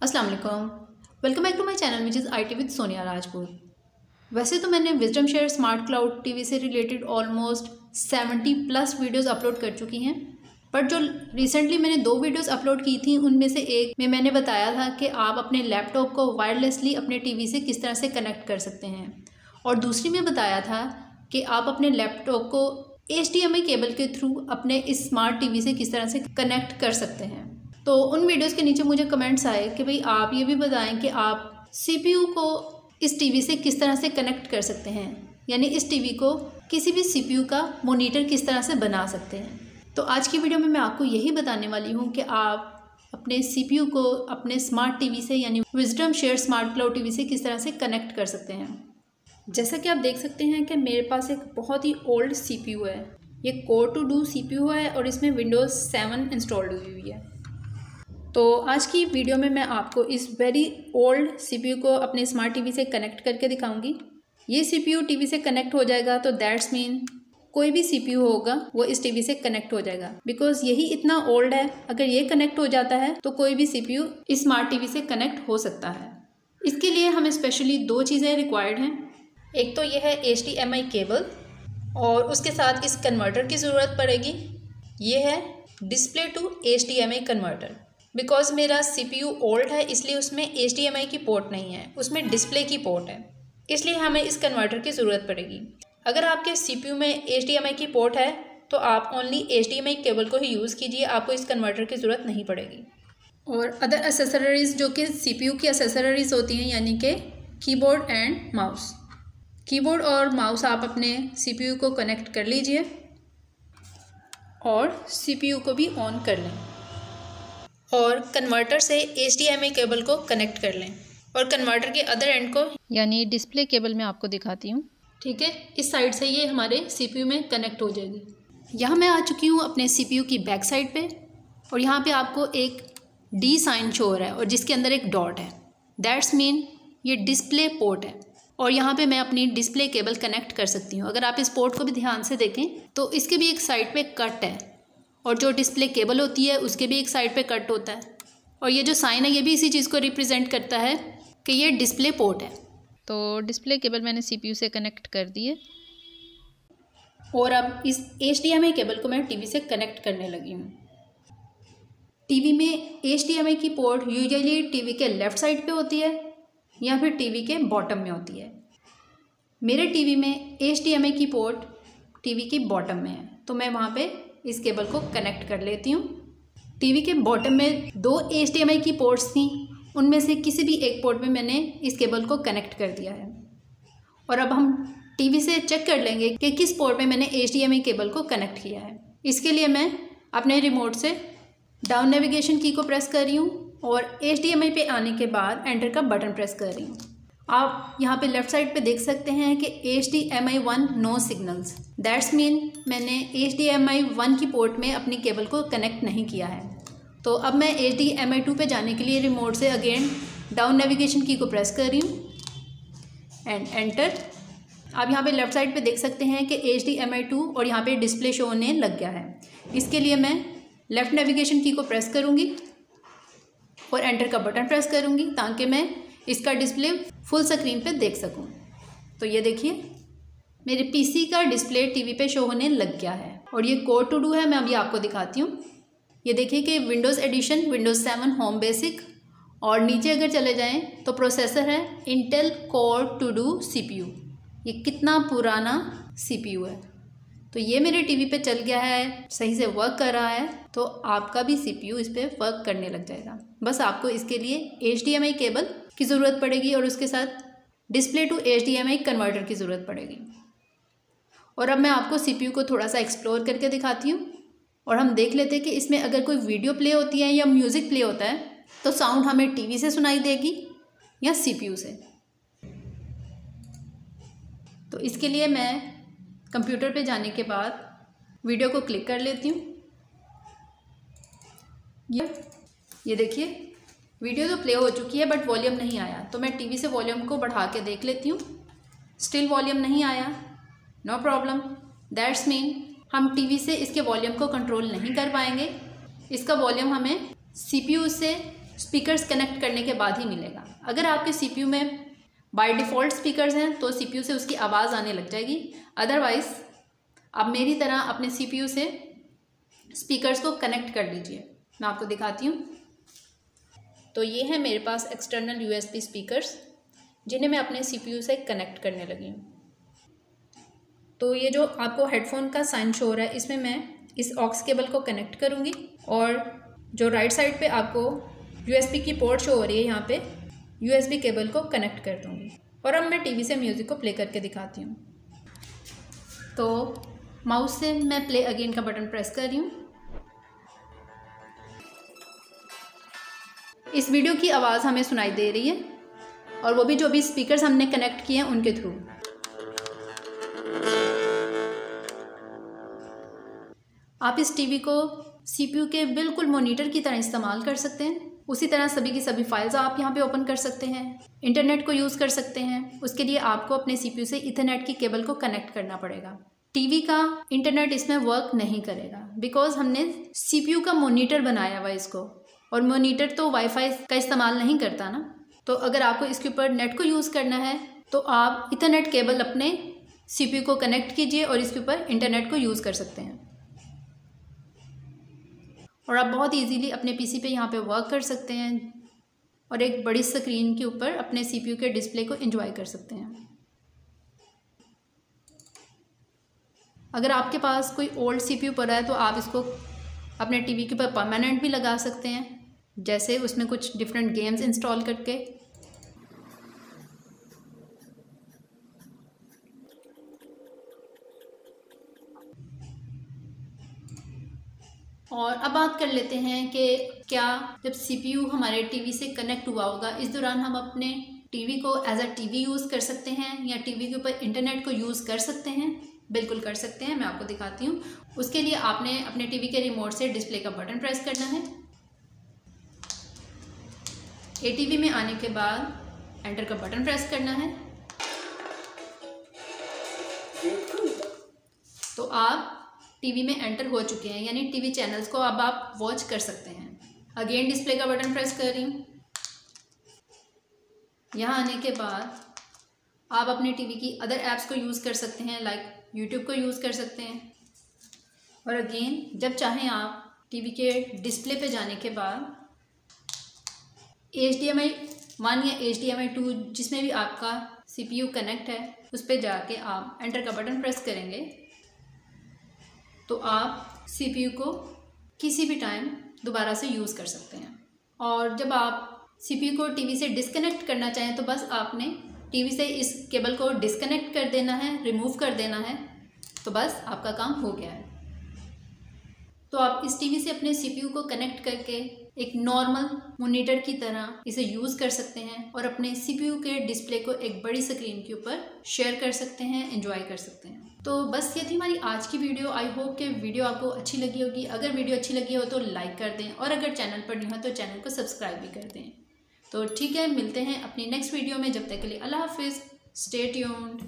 अस्सलाम वालेकुम, welcome back to my channel which is IT with Sonia Rajput. वैसे तो मैंने wisdom share smart cloud TV से रिलेटेड ऑलमोस्ट 70+ वीडियोस अपलोड कर चुकी हैं, बट जो रिसेंटली मैंने 2 वीडियोस अपलोड की थी उनमें से एक में मैंने बताया था कि आप अपने लैपटॉप को वायरलेसली अपने टीवी से किस तरह से कनेक्ट कर सकते हैं, और दूसरी में बताया था कि आप अपने लैपटॉप को HDMI केबल के थ्रू अपने इस स्मार्ट टीवी से किस तरह से कनेक्ट कर सकते हैं। तो उन वीडियोस के नीचे मुझे कमेंट्स आए कि भाई आप ये भी बताएं कि आप CPU को इस टीवी से किस तरह से कनेक्ट कर सकते हैं, यानी इस टीवी को किसी भी CPU का मॉनिटर किस तरह से बना सकते हैं। तो आज की वीडियो में मैं आपको यही बताने वाली हूँ कि आप अपने CPU को अपने स्मार्ट टीवी से यानी wisdom share smart cloud TV से किस तरह से कनेक्ट कर सकते हैं। जैसा कि आप देख सकते हैं कि मेरे पास एक बहुत ही ओल्ड CPU है। ये Core 2 Duo CPU है और इसमें Windows 7 इंस्टॉल्ड हुई हुई है। तो आज की वीडियो में मैं आपको इस वेरी ओल्ड CPU को अपने स्मार्ट टीवी से कनेक्ट करके दिखाऊंगी। ये CPU टीवी से कनेक्ट हो जाएगा तो दैट्स मीन कोई भी CPU होगा वो इस टीवी से कनेक्ट हो जाएगा, बिकॉज यही इतना ओल्ड है। अगर ये कनेक्ट हो जाता है तो कोई भी CPU इस स्मार्ट टीवी से कनेक्ट हो सकता है। इसके लिए हमें स्पेशली 2 चीज़ें रिक्वायर्ड हैं। एक तो ये है HDMI केबल और उसके साथ इस कन्वर्टर की ज़रूरत पड़ेगी। ये है display to HDMI converter. Because मेरा CPU ओल्ड है इसलिए उसमें HDMI की पोर्ट नहीं है, उसमें डिस्प्ले की पोर्ट है, इसलिए हमें इस कन्वर्टर की ज़रूरत पड़ेगी। अगर आपके CPU में HDMI की पोर्ट है तो आप ओनली HDMI केबल को ही यूज़ कीजिए, आपको इस कन्वर्टर की ज़रूरत नहीं पड़ेगी। और अदर एसेसरीज़ जो कि CPU की एसेसरीज़ होती हैं, यानी कि कीबोर्ड एंड माउस। कीबोर्ड और माउस आप अपने CPU को कनेक्ट कर लीजिए और CPU को भी ऑन कर लें और कन्वर्टर से HDMI केबल को कनेक्ट कर लें और कन्वर्टर के अदर एंड को यानी डिस्प्ले केबल में आपको दिखाती हूँ। ठीक है, इस साइड से ये हमारे CPU में कनेक्ट हो जाएगी। यहाँ मैं आ चुकी हूँ अपने CPU की बैक साइड पे और यहाँ पे आपको एक D साइन शो हो रहा है और जिसके अंदर एक डॉट है, दैट्स मीन ये डिस्प्ले पोर्ट है और यहाँ पे मैं अपनी डिस्प्ले केबल कनेक्ट कर सकती हूँ। अगर आप इस पोर्ट को भी ध्यान से देखें तो इसके भी एक साइड पे कट है और जो डिस्प्ले केबल होती है उसके भी एक साइड पे कट होता है, और ये जो साइन है ये भी इसी चीज़ को रिप्रेजेंट करता है कि ये डिस्प्ले पोर्ट है। तो डिस्प्ले केबल मैंने CPU से कनेक्ट कर दी है और अब इस HDMI केबल को मैं टीवी से कनेक्ट करने लगी हूँ। टीवी में HDMI की पोर्ट यूजुअली टीवी के लेफ़्ट साइड पे होती है या फिर टीवी के बॉटम में होती है। मेरे टीवी में HDMI की पोर्ट टीवी की बॉटम में है, तो मैं वहाँ पे इस केबल को कनेक्ट कर लेती हूँ। टीवी के बॉटम में 2 HDMI की पोर्ट्स थी, उनमें से किसी भी एक पोर्ट में मैंने इस केबल को कनेक्ट कर दिया है। और अब हम टीवी से चेक कर लेंगे कि किस पोर्ट में मैंने HDMI केबल को कनेक्ट किया है। इसके लिए मैं अपने रिमोट से डाउन नेविगेशन की को प्रेस कर रही हूँ और HDMI पे आने के बाद एंटर का बटन प्रेस कर रही हूँ। आप यहाँ पे लेफ़्ट साइड पे देख सकते हैं कि HDMI 1 no signals, that's mean मैंने HDMI 1 की पोर्ट में अपनी केबल को कनेक्ट नहीं किया है। तो अब मैं HDMI 2 पे जाने के लिए रिमोट से अगेन डाउन नेविगेशन की को प्रेस कर रही हूँ एंड एंटर। आप यहाँ पे लेफ़्ट साइड पे देख सकते हैं कि HDMI 2 और यहाँ पे डिस्प्ले शो होने लग गया है। इसके लिए मैं लेफ़्ट नेविगेशन की को प्रेस करूँगी और एंटर का बटन प्रेस करूँगी ताकि मैं इसका डिस्प्ले फुल स्क्रीन पे देख सकूं। तो ये देखिए मेरे PC का डिस्प्ले टीवी पे शो होने लग गया है और ये Core 2 Duo है। मैं अभी आपको दिखाती हूँ। ये देखिए कि Windows edition Windows 7 home basic, और नीचे अगर चले जाएं तो प्रोसेसर है Intel Core 2 Duo CPU। ये कितना पुराना CPU है। तो ये मेरे टीवी पे चल गया है, सही से वर्क कर रहा है, तो आपका भी CPU इस पर वर्क करने लग जाएगा। बस आपको इसके लिए HDMI केबल की ज़रूरत पड़ेगी और उसके साथ डिस्प्ले टू HDMI कन्वर्टर की ज़रूरत पड़ेगी। और अब मैं आपको CPU को थोड़ा सा एक्सप्लोर करके दिखाती हूँ और हम देख लेते हैं कि इसमें अगर कोई वीडियो प्ले होती है या म्यूज़िक प्ले होता है तो साउंड हमें टीवी से सुनाई देगी या CPU से। तो इसके लिए मैं कंप्यूटर पे जाने के बाद वीडियो को क्लिक कर लेती हूँ। ये देखिए वीडियो तो प्ले हो चुकी है बट वॉल्यूम नहीं आया, तो मैं टीवी से वॉल्यूम को बढ़ा के देख लेती हूँ। स्टिल वॉल्यूम नहीं आया, नो प्रॉब्लम, दैट्स मीन हम टीवी से इसके वॉल्यूम को कंट्रोल नहीं कर पाएंगे। इसका वॉल्यूम हमें CPU से स्पीकर्स कनेक्ट करने के बाद ही मिलेगा। अगर आपके CPU में बाय डिफ़ॉल्ट स्पीकर्स हैं तो CPU से उसकी आवाज़ आने लग जाएगी। अदरवाइज़ आप मेरी तरह अपने CPU से स्पीकर्स को कनेक्ट कर लीजिए। मैं आपको दिखाती हूँ। तो ये है मेरे पास एक्सटर्नल USB स्पीकर्स जिन्हें मैं अपने CPU से कनेक्ट करने लगी हूँ। तो ये जो आपको हेडफोन का साइन शो हो रहा है, इसमें मैं इस ऑक्स केबल को कनेक्ट करूँगी और जो राइट साइड पे आपको USB की पोर्ट शो हो रही है, यहाँ पे USB केबल को कनेक्ट कर दूँगी। और अब मैं TV से म्यूज़िक को प्ले करके दिखाती हूँ। तो माउस से मैं प्ले अगेन का बटन प्रेस कर रही हूँ। इस वीडियो की आवाज़ हमें सुनाई दे रही है और वो भी जो भी स्पीकर्स हमने कनेक्ट किए हैं उनके थ्रू। आप इस टीवी को CPU के बिल्कुल मॉनिटर की तरह इस्तेमाल कर सकते हैं। उसी तरह सभी की सभी फाइल्स आप यहाँ पे ओपन कर सकते हैं, इंटरनेट को यूज़ कर सकते हैं। उसके लिए आपको अपने CPU से ईथरनेट की केबल को कनेक्ट करना पड़ेगा। टीवी का इंटरनेट इसमें वर्क नहीं करेगा बिकॉज हमने CPU का मॉनिटर बनाया हुआ इसको, और मॉनिटर तो वाईफाई का इस्तेमाल नहीं करता ना। तो अगर आपको इसके ऊपर नेट को यूज़ करना है तो आप ईथरनेट केबल अपने CPU को कनेक्ट कीजिए और इसके ऊपर इंटरनेट को यूज़ कर सकते हैं। और आप बहुत इजीली अपने PC पे यहाँ पे वर्क कर सकते हैं और एक बड़ी स्क्रीन के ऊपर अपने CPU के डिस्प्ले को एंजॉय कर सकते हैं। अगर आपके पास कोई ओल्ड CPU पड़ा है तो आप इसको अपने टीवी के ऊपर परमानेंट भी लगा सकते हैं, जैसे उसमें कुछ डिफरेंट गेम्स इंस्टॉल करके। और अब बात कर लेते हैं कि क्या जब CPU हमारे टीवी से कनेक्ट हुआ होगा, इस दौरान हम अपने टीवी को एज अ टीवी यूज़ कर सकते हैं या टीवी के ऊपर इंटरनेट को यूज़ कर सकते हैं? बिल्कुल कर सकते हैं। मैं आपको दिखाती हूँ। उसके लिए आपने अपने टीवी के रिमोट से डिस्प्ले का बटन प्रेस करना है। ATV में आने के बाद एंटर का बटन प्रेस करना है। तो आप टीवी में एंटर हो चुके हैं, यानी टीवी चैनल्स को अब आप वॉच कर सकते हैं। अगेन डिस्प्ले का बटन प्रेस कर रही हूँ। यहाँ आने के बाद आप अपने टीवी की अदर ऐप्स को यूज़ कर सकते हैं, लाइक यूट्यूब को यूज़ कर सकते हैं। और अगेन जब चाहें आप टीवी के डिस्प्ले पे जाने के बाद HDMI 1 या HDMI 2 जिसमें भी आपका CPU कनेक्ट है उस पर जाके आप एंटर का बटन प्रेस करेंगे तो आप CPU को किसी भी टाइम दोबारा से यूज़ कर सकते हैं। और जब आप CPU को टीवी से डिस्कनेक्ट करना चाहें तो बस आपने टीवी से इस केबल को डिस्कनेक्ट कर देना है, रिमूव कर देना है, तो बस आपका काम हो गया है। तो आप इस टीवी से अपने CPU को कनेक्ट करके एक नॉर्मल मॉनिटर की तरह इसे यूज़ कर सकते हैं और अपने CPU के डिस्प्ले को एक बड़ी स्क्रीन के ऊपर शेयर कर सकते हैं, एंजॉय कर सकते हैं। तो बस ये थी हमारी आज की वीडियो। आई होप कि वीडियो आपको अच्छी लगी होगी। अगर वीडियो अच्छी लगी हो तो लाइक कर दें और अगर चैनल पर न्यू है तो चैनल को सब्सक्राइब भी कर दें। तो ठीक है, मिलते हैं अपनी नेक्स्ट वीडियो में। जब तक के लिए अल्लाह हाफिज़, स्टे ट्यून्ड।